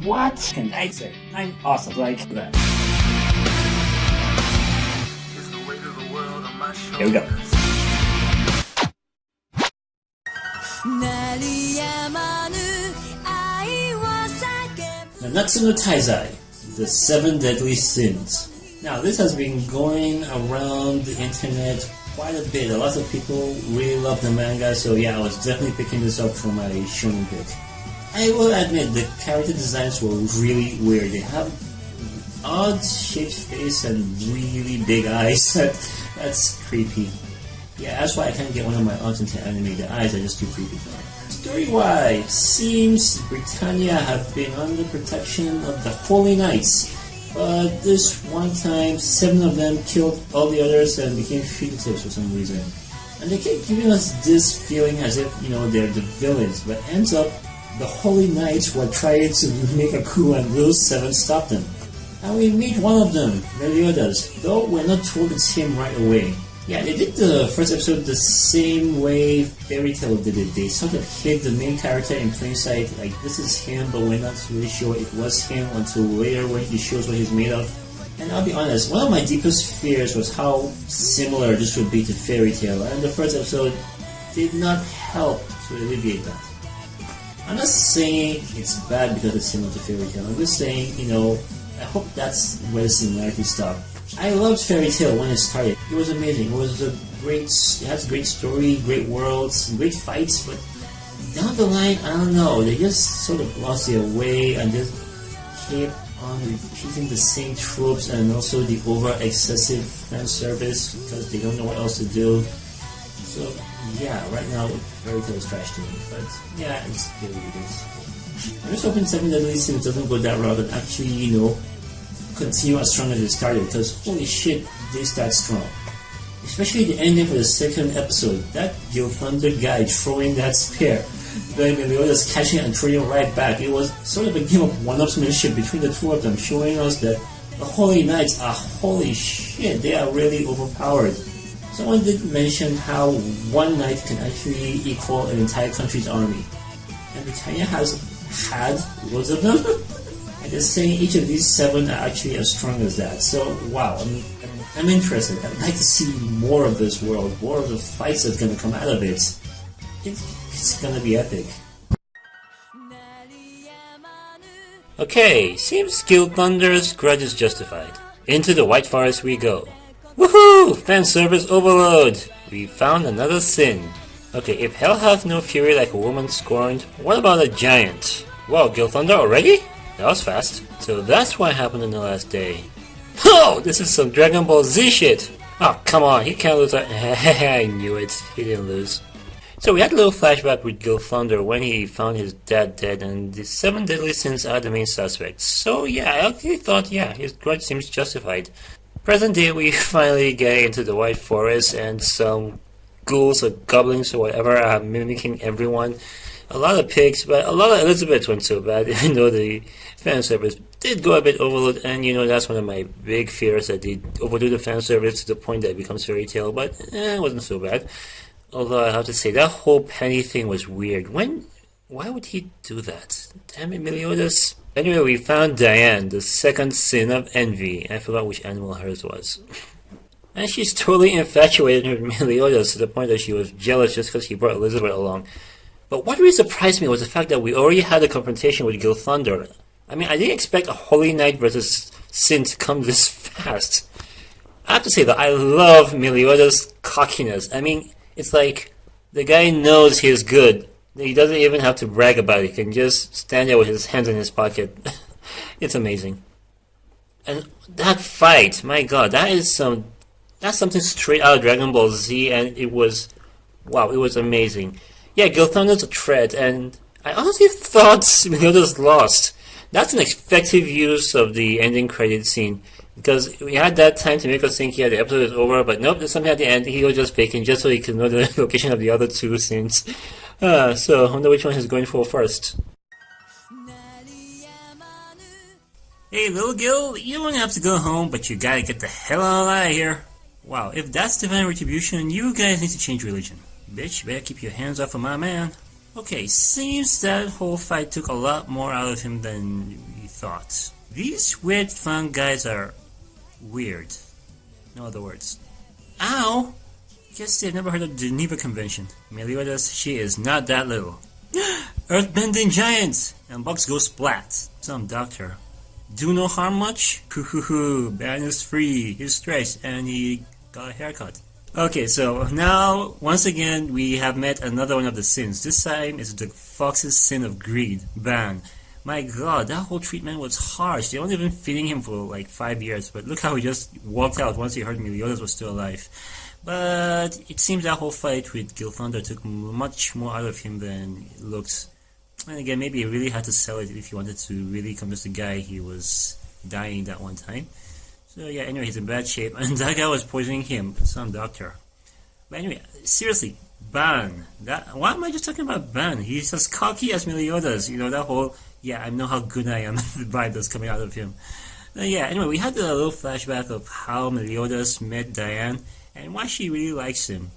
What? And I said, I'm awesome like that. Here we go. Nanatsu no Taizai, the 7 Deadly Sins. Now, this has been going around the internet quite a bit. A lot of people really love the manga, so yeah, I was definitely picking this up for my shonen pick. I will admit, the character designs were really weird. They have odd shaped face and really big eyes. That's creepy. Yeah, that's why I can't get one of my aunts into anime. The eyes are just too creepy for me. Story-wise, seems Britannia have been under protection of the Holy Knights. But this one time, 7 of them killed all the others and became fugitives for some reason. And they keep giving us this feeling as if, they're the villains, but ends up the Holy Knights were trying to make a coup and those 7 stopped them. And we meet one of them, Meliodas, though we're not told it's him right away. Yeah, they did the first episode the same way Fairy Tail did it. They sort of hid the main character in plain sight, like this is him, but we're not really sure it was him until later when he shows what he's made of. And I'll be honest, one of my deepest fears was how similar this would be to Fairy Tail, and the first episode did not help to alleviate that. I'm not saying it's bad because it's similar to Fairy Tail, I'm just saying, I hope that's where the similarities stop. I loved Fairy Tail when it started. It was amazing. It has a great story, great worlds, great fights, but down the line, I don't know, they just sort of lost their way and just kept on repeating the same tropes and also the over-excessive fan service because they don't know what else to do. So, yeah, right now, Fairy Tail is trash to me, but yeah, it's really good. I'm just hoping 7 Deadly Sins doesn't go that route and actually, continue as strong as it started, because holy shit, they start strong. Especially the ending for the second episode, that Gil Thunder guy throwing that spear, then Meliodas catching it and throwing it right back. It was sort of a game of one-upsmanship between the two of them, showing us that the Holy Knights are holy shit, they are really overpowered. Someone did mention how one knight can actually equal an entire country's army. And Britannia has had loads of them. And they're saying each of these 7 are actually as strong as that. So, wow, I'm interested. I'd like to see more of this world, more of the fights that's going to come out of it. It's going to be epic. Okay, seems Gil Thunder's grudge is justified. Into the White Forest we go. Woohoo! Fan service overload! We found another sin. Okay, if hell hath no fury like a woman scorned, what about a giant? Wow, Gil Thunder already? That was fast. So that's what happened in the last day. Oh, this is some Dragon Ball Z shit! Oh, come on, he can't lose. I knew it. He didn't lose. So we had a little flashback with Gil Thunder when he found his dad dead, and the 7 Deadly Sins are the main suspects. So yeah, I actually thought, his grudge seems justified. Present day, we finally get into the White Forest, and some ghouls or goblins or whatever are mimicking everyone. A lot of pigs, but a lot of Elizabeths went so bad, even though the fan service did go a bit overload, and that's one of my big fears, that they overdo the fan service to the point that it becomes Fairy Tail, but it wasn't so bad. Although I have to say, that whole penny thing was weird. Why would he do that? Damn it, Meliodas. Anyway, we found Diane, the second sin of envy. I forgot which animal hers was. And she's totally infatuated with Meliodas to the point that she was jealous just because he brought Elizabeth along. But what really surprised me was the fact that we already had a confrontation with Gil Thunder. I mean, I didn't expect a Holy Knight versus Sin to come this fast. I have to say though, I love Meliodas' cockiness. I mean, it's like the guy knows he's good. He doesn't even have to brag about it. He can just stand there with his hands in his pocket. It's amazing. And that fight, my god, that's something straight out of Dragon Ball Z, and it was amazing. Yeah, Gil Thunder's a threat, and I honestly thought Meliodas lost. That's an effective use of the ending credit scene, because we had that time to make us think, the episode is over, but nope, there's something at the end. He was just faking just so he could know the location of the other 2 scenes. So I wonder which one he's going for first. Hey, little Gil, you don't have to go home, but you gotta get the hell out of here. Wow, if that's divine retribution, you guys need to change religion. Bitch, better keep your hands off of my man. Okay, seems that whole fight took a lot more out of him than we thought. These weird fun guys are weird. No other words. Ow! Guess they've never heard of the Geneva Convention. Meliodas, she is not that little. Earthbending giants! And bugs go splat. Some doctor. Do no harm much? Hoo hoo hoo, Ban is free, he's stretched, and he got a haircut. Okay, so now, once again, we have met another one of the sins. This time it's the fox's sin of greed, Ban. My god, that whole treatment was harsh. They only been feeding him for like 5 years, but look how he just walked out once he heard Meliodas was still alive. But it seems that whole fight with Gilthunder took much more out of him than it looked. And again, maybe he really had to sell it if he wanted to really convince the guy he was dying that one time. So yeah, anyway, he's in bad shape, and that guy was poisoning him, some doctor. But anyway, seriously, Ban. Why am I just talking about Ban? He's as cocky as Meliodas, you know, that whole, yeah, I know how good I am, the vibe that's coming out of him. Yeah, anyway, we had a little flashback of how Meliodas met Diane, and why she really likes him.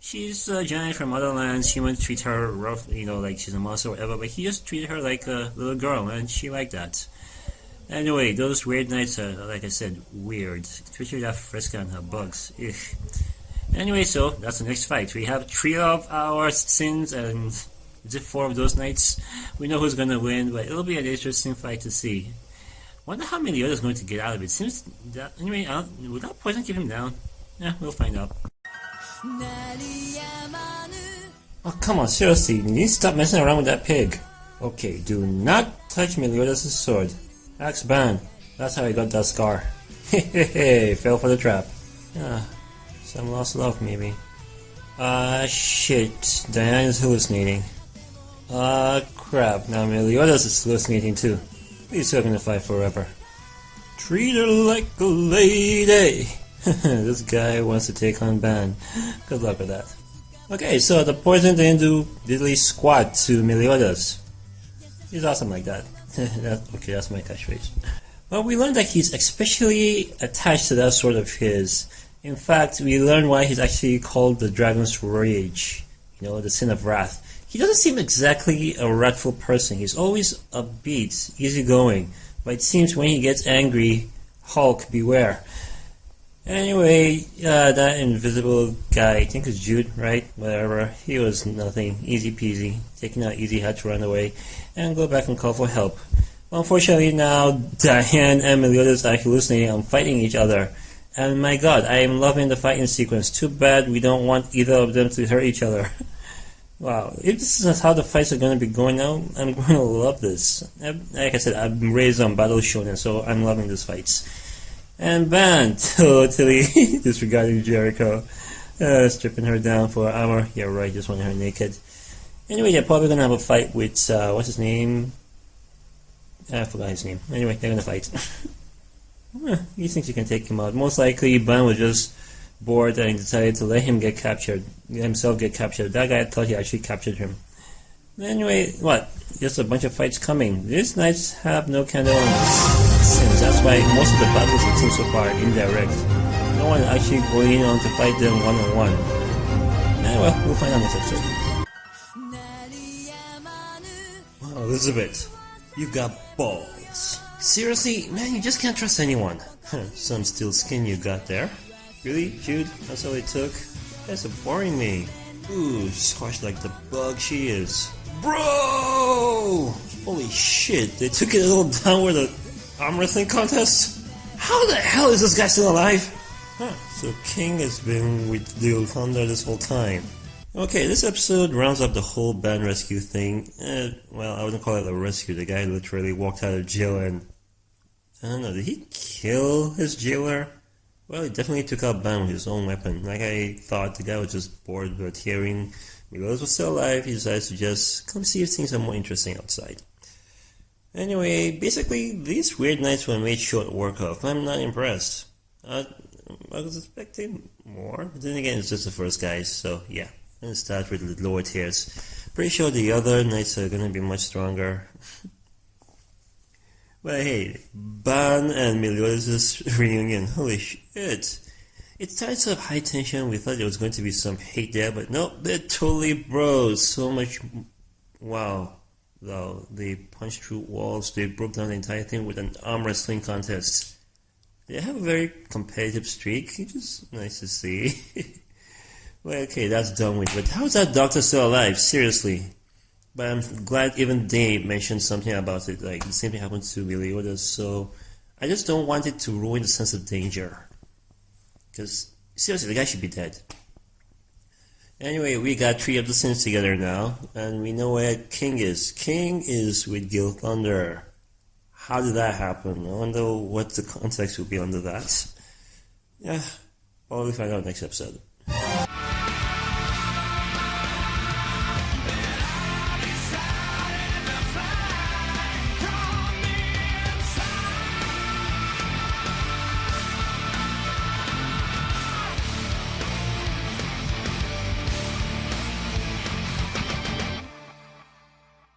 She's a giant from other lands, he wouldn't treat her rough, you know, like she's a monster or whatever, but he just treated her like a little girl, and she liked that. Anyway, those weird nights are, like I said, weird. Especially that Fresca and her bugs. Ugh. Anyway, so that's the next fight. We have 3 of our sins and is it 4 of those nights? We know who's gonna win, but it'll be an interesting fight to see. Wonder how Meliodas is going to get out of it. Seems that anyway, will that poison keep him down? Yeah, we'll find out. Oh come on, seriously, you need to stop messing around with that pig. Okay, do not touch Meliodas' sword. Axe Ban. That's how he got that scar. Hehehe, fell for the trap. Some lost love maybe. Shit. Diane is hallucinating. Crap. Now Meliodas is hallucinating too. These two are gonna fight forever. Treat her like a lady. This guy wants to take on Ban. Good luck with that. Okay, so the poison didn't do diddly squat to Meliodas. He's awesome like that. Okay, that's my catchphrase. Well, we learned that he's especially attached to that sword of his. In fact, we learned why he's actually called the Dragon's Rage. You know, the sin of wrath. He doesn't seem exactly a wrathful person. He's always upbeat, easygoing. But it seems when he gets angry, Hulk, beware. Anyway, that invisible guy, I think it's Jude, right? Whatever. He was nothing. Easy peasy. Taking out easy, had to run away and go back and call for help. Well, unfortunately now, Diane and Meliodas are hallucinating and fighting each other. And my god, I am loving the fighting sequence. Too bad we don't want either of them to hurt each other. Wow, if this is how the fights are going to be going now, I'm going to love this. Like I said, I'm raised on Battle Shonen, so I'm loving these fights. And Ban, totally disregarding Jericho, stripping her down for armor. Yeah, right, just wanted her naked. Anyway, they're probably gonna have a fight with, what's his name? I forgot his name. Anyway, they're gonna fight. He thinks he can take him out. Most likely, Ban was just bored and decided to let him get captured, himself get captured. That guy thought he actually captured him. Anyway, what? Just a bunch of fights coming. These nights have no candle since. That's why most of the battles it seems so far are indirect. No one actually going on to fight them one-on-one. Anyway, we'll find out next episode. Wow, Elizabeth, you've got balls. Seriously, man, you just can't trust anyone. Some steel skin you got there. Really, Jude? That's all it took? That's boring me. Ooh, she's harsh like the bug she is. Bro! Holy shit, they took it a little down with the arm wrestling contest? How the hell is this guy still alive? So King has been with the Thunder this whole time. Okay, this episode rounds up the whole Ban rescue thing. Well, I wouldn't call it a rescue. The guy literally walked out of jail and... I don't know, did he kill his jailer? Well, he definitely took out Ban with his own weapon. Like I thought, the guy was just bored with hearing Meliodas was still alive. He decides to just come see if things are more interesting outside. Anyway, basically, these weird nights were made short work of. I'm not impressed. I was expecting more. But then again, it's just the first guys, so yeah. I'm gonna start with the lower tiers. Pretty sure the other nights are gonna be much stronger. But hey, Ban and Meliodas' reunion, holy shit. It starts off high tension. We thought there was going to be some hate there, but nope, they're totally bros. So much wow, though, they punched through walls, they broke down the entire thing with an arm wrestling contest. They have a very competitive streak, which is nice to see. Well, okay, that's done with, but how is that doctor still alive? Seriously. But I'm glad even they mentioned something about it, like the same thing happened to Meliodas, so I just don't want it to ruin the sense of danger. Because, seriously, the guy should be dead. Anyway, we got 3 of the sins together now, and we know where King is. King is with Gil Thunder. How did that happen? I wonder what the context will be under that. Yeah, probably find out next episode.